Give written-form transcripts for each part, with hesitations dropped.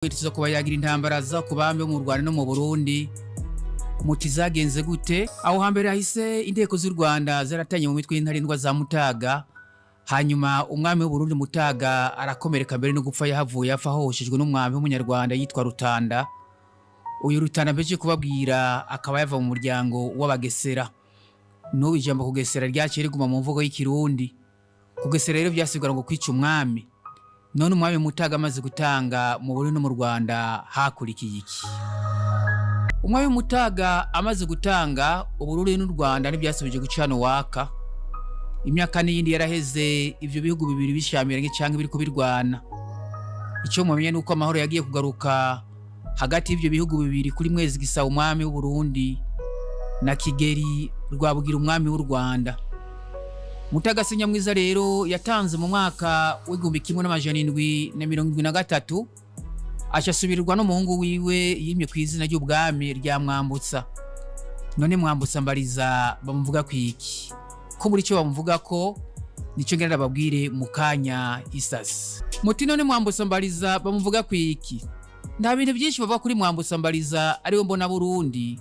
natwe tuza kuba yagira intambara za kubambe mu Rwanda no mu Burundi muti zagenze gute. Aho hambere hahise inteko z'u Rwanda zaratanye mu mitwe y'intarindwa za Mutaga, hanyuma umwami w'u Burundi Mutaga arakomereka mbere no gupfa yahavuye afa hoshejwe n'umwami w'umunyarwanda yitwa Rutanda. Uyu Rutanda mbeje kubabwira akaba yava mu muryango w'abagesera. N'ubu ijambo kugesera ryaciye riguma mu mvugo y'ikirundi. Kugesera rero byasigara ngo kwica umwami. None umwami Mutaga amaze gutanga mu Burundi no mu Rwanda hakurikiye iki? Umwami Mutaga amaze gutanga Uburundi n'u Rwanda n'ibyasubije gucana waka. Imyaka n'iyindi yaraheze ivyo bihugu bibiri bishamiranye cyangwa biri kubirwana. Icyo mumenye nuko amahoro yagiye kugaruka hagati y'ivyo bihugu bibiri kuri Mwezi Gisa umwami w'u Burundi na Kigeli Rwabugira umwami w'u Rwanda. Mutaga Senyamwiza rero yatanze mu mwaka w'1773 ashasubirirwa n'umuhungu wiwe yimye kw'izina ry'ubwami rya Mwambutsa. None Mwambutsa Mbariza bamuvuga kwiki? Ko muri cyo bamuvuga ko nico ngenda babwire mukanya isasi. Muti none Mwambutsa Mbariza bamuvuga kwiki? Nta bintu byinshi bava kuri Mwambutsa Mbariza ariwe mbona Burundi.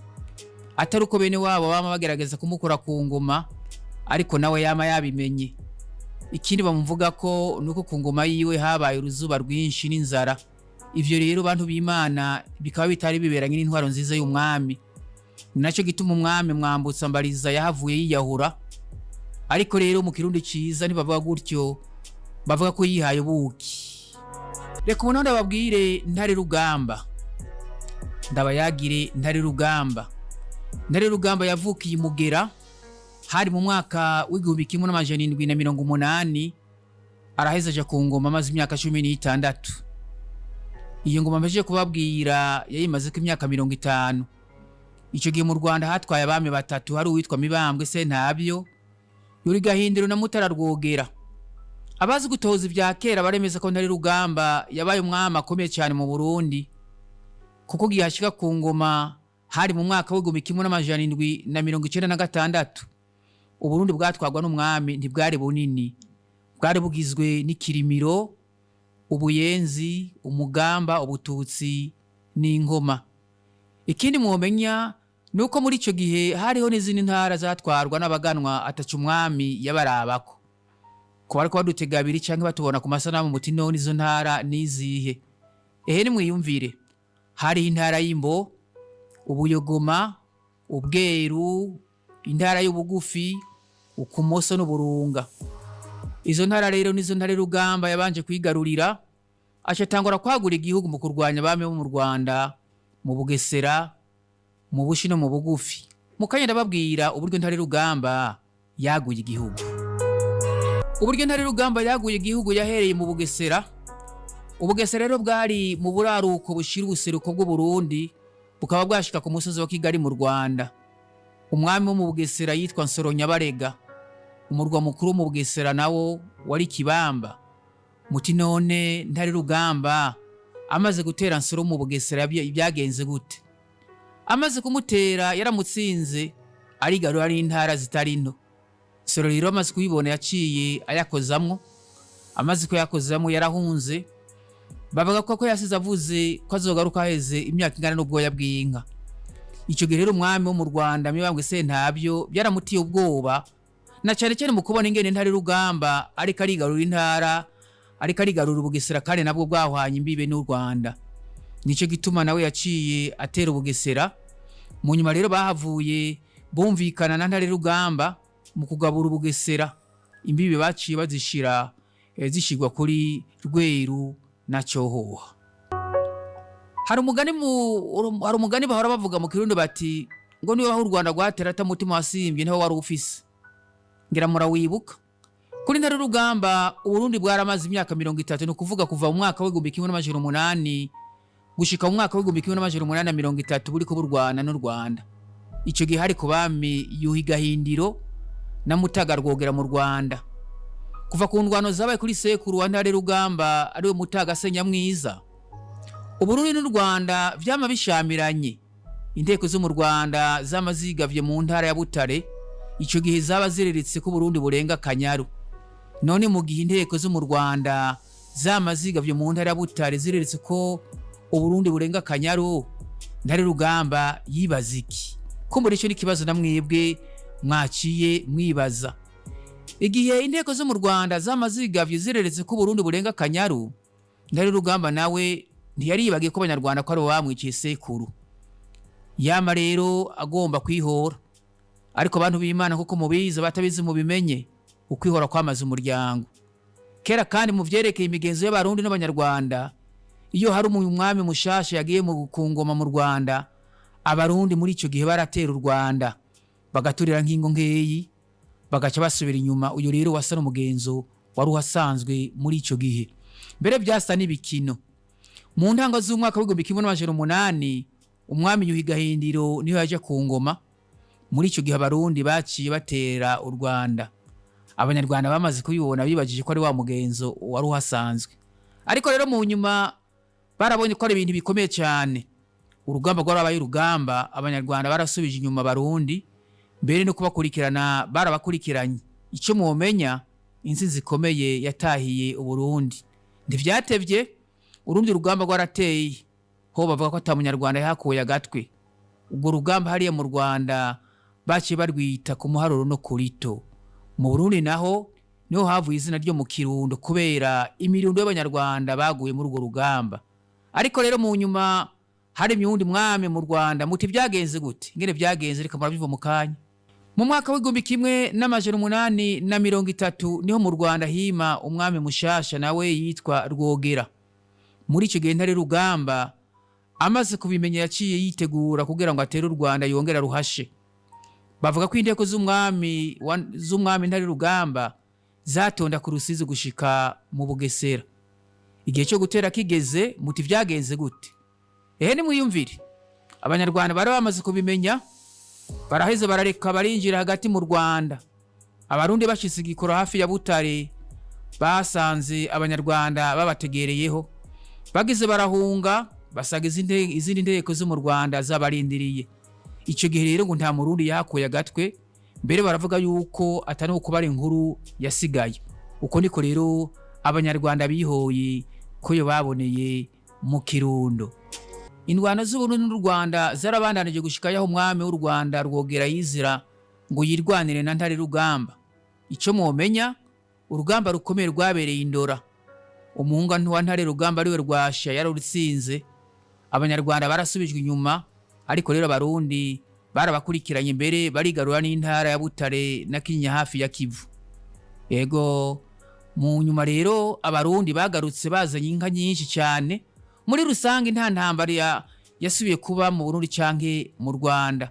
Atari uko bene wabo bama bagerageza kumukora ku ngoma, ariko nawe yama yabimenye. Ikindi bamuvuga ko nuko ku ngoma yiwe habaye uruzuba rwinshi n'inzara. Ivyo rero bantu b'Imana bikaba bitari biberanye n'intwaro nziza y'umwami. Ninaco gituma umwami Mwambutsa Mbariza yahavuye yiyahura. Ariko rero mu kirundi ciza ntibavuga gutyo, bavuga ko yihaye ubuki. Reka ubu ndababwire Ntare Rugamba. Ndabayagire Ntare Rugamba. Ntare Rugamba yavukiye i Mugera hari mu mwaka w'1780, araheza aja ku ngoma amaze imyaka 16. Iyo ngoma mbeje kubabwira yayimaze ko imyaka 50. Ico gihe mu Rwanda hatwaye abami batatu, hari uwitwa Mibambwe Sentabyo, Yuri Gahindiro na Mutara Rwogera. Abazi gutoza ivya kera baremeza ko Ntare Rugamba yabaye umwami akomeye cyane mu Burundi, kuko gihashika ku ngoma hari mu mwaka w'1796. Uburundi bwatwagwa n'umwami ntibwari bunini, bwari bugizwe n'ikirimiro, ubuyenzi, umugamba, ubututsi n'ingoma. Ikindi mwomenya nuko muri ico gihe hariho n'izindi ntara zatwarwa n'abaganwa ataca umwami yabarabako. Ko bariko badutega abiri canke batubona ku masanamu muti none izo ntara nizihe? Ehe ni mwiyumvire. Hari intara y'Imbo, Ubuyogoma, Ubweru, intara y'Ubugufi, Ukumoso n'Uburunga. Izo ntara rero nizo Ntare Rugamba yabanje kwigarurira, acatangura kwagura igihugu mu kurwanya abami bo mu Rwanda, mu Bugesera, mu Bushi no mu Bugufi. Mukanya ndababwira uburyo Ntare Rugamba yaguye igihugu. Uburyo Ntare Rugamba yaguye igihugu yahereye mu Bugesera. Ubugesera rero bwari mu buraruko bushira ubuseruko bw'u Burundi, bukaba bwashika ku musozi wa Kigali mu Rwanda. Umwami wo mu Bugesera yitwa Nsoro Nyabarega. Umurwa mukuru mu Bugesera nawo wari Kibamba. Muti none Ntare Rugamba amaze gutera Nsoro mu Bugesera byagenze gute? Amaze kumutera yaramutsinze, arigarura ari intara zitari nto. Nsoro rero amaze kubibona yaciye ayakozamwo. Amaze ko yakozamwo yarahunze. Bavuga ko yasize avuze ko azogaruka heze imyaka ingana n'ubwoya bw'inka. Ico gihe rero umwami wo mu Rwanda Mibambwe Sentabyo byaramutiye ubwoba, na cyane cyane mu kubona ingene Ntare Rugamba ariko arigarura intara, ariko arigarura Ubugesera kandi nabwo bwahwanye imbibe n'u Rwanda. Nico gituma nawe yaciye atera Ubugesera. Mu nyuma rero bahavuye bumvikana na Ntare Rugamba mu kugabura Ubugesera. Imbibe baciye bazishira zishigwa kuri Rweru na Cyohoha. Hari umugani bahora bavuga mu Kirundi bati ngo niwe aho u Rwanda rwatera atamutima wasimbye ntaho wari ufise. Ngira murawibuka. Kuri Ntare Rugamba Uburundi bwaramaze imyaka 30, no kuvuga kuva mu mwaka w'1800 gushika mu mwaka w'1830 buri ko burwana n'u Rwanda. Ico gihe hari kubami Yuhi Gahindiro na Mutaga Rwogera mu Rwanda. Kuva ku ndwano zabaye kuri sekuru wa Ntare Rugamba ariwe Mutaga Senyamwiza, Uburundi n'u Rwanda vyama bishamiranye. Inteko zo mu Rwanda zamazigavye mu ntara ya Butare. Ico gihe zaba zireretse ko Burundi burenga Kanyaru. None mu gihe inteko zo mu Rwanda zamazigavye mu ntara ya Butare zireretse ko Uburundi burenga Kanyaru ntare rugamba yibaza iki? Kumbura ico n'ikibazo namwebwe mwaciye mwibaza. Igihe inteko zo mu Rwanda zamazigavye zireretse ko Burundi burenga Kanyaru, ntare rugamba nawe ntiyaribagiye ko abanyarwanda ko ari bamwiciye sekuru. Yama rero agomba kwihora. Ariko abantu b'Imana kuko mubiza batabizi mu bimenye ukwihora kwamaze umuryango. Kera kandi mu vyerekeye imigenzo y'abarundi n'abanyarwanda, iyo hari umwami mushasha yagiye mu kungoma mu Rwanda, abarundi muri ico gihe baratera u Rwanda bagaturira nkingo nkeyi bagaca basubira inyuma. Uyo rero wasa n'umugenzo wari uhasanzwe muri ico gihe. Mbere byasa n'ibikino. Mu ntango z'umwaka w'1800 umwami Yuhi Gahindiro niho yaje ku ngoma. Muri ico gihe abarundi baciye batera u Rwanda. Abanyarwanda bamaze kubibona bibajije ko ari wa mugenzo wari uhasanzwe. Ariko rero mu nyuma barabonye ko ari ibintu bikomeye cyane. Urugamba rwarabaye urugamba, abanyarwanda barasubije inyuma abarundi, mbere no kubakurikirana barabakurikiranye. Ico muomenya insinzi zikomeye yatahiye Uburundi. Ntivyatevye urundi rugamba rwarateye, ho bavuga ko atamunyarwanda yahakuye agatwe. Ubwo rugamba hariya mu Rwanda baciye barwita ku muharuro no kurito. Mu Burundi naho niho havuye izina ryo mu Kirundo kubera imirundo y'abanyarwanda baguye muri urwo rugamba. Ariko rero mu nyuma hari imyundi mwami mu Rwanda, muti byagenze gute? Ngene byagenze reka murabiva mu kanya. Mu mwaka w'1830 niho mu Rwanda hima umwami mushasha nawe yitwa Rwogera. Muri ico gihe ntare rugamba amaze kubimenya yaciye yitegura kugira ngo atere u Rwanda yongera ruhashe. Bavuga ko inteko z'umwami ntare rugamba zatonda ku Rusizi gushika mu Bugesera. Igihe cyo gutera kigeze, muti vyagenze gute? Ni mwiyumvire. Abanyarwanda bari bamaze kubimenya, baraheze barareka barinjira hagati mu Rwanda. Abarundi bashitse igikoro hafi ya Butare, basanze abanyarwanda babategereyeho. Bagize barahunga, basaga izindi nteko zo mu Rwanda zabarindiriye. Ico gihe rero ngo nta murundi yahakuye agatwe, mbere baravuga yuko atari uko bari inkuru yasigaye. Uko niko rero abanyarwanda bihoye ko yo baboneye mu Kirundo. Indwana z'Uburundi n'u Rwanda zarabandanije gushika yaho umwami w'u Rwanda Rwogera yizira ngo yirwanire na ntare rugamba. Ico muomenya, urugamba rukomeye rwabereye Indora. Umuhunga wa ntare rugamba ariwe Rwasha yararutsinze. Abanyarwanda barasubijwe inyuma, ariko rero abarundi barabakurikiranye mbere barigarura n'intara ya Butare na Kinyinya hafi ya Kivu. Yego mu nyuma rero abarundi bagarutse bazanye inka nyinshi cyane. Muri rusange nta ntambara yasubiye kuba mu Burundi canke mu Rwanda.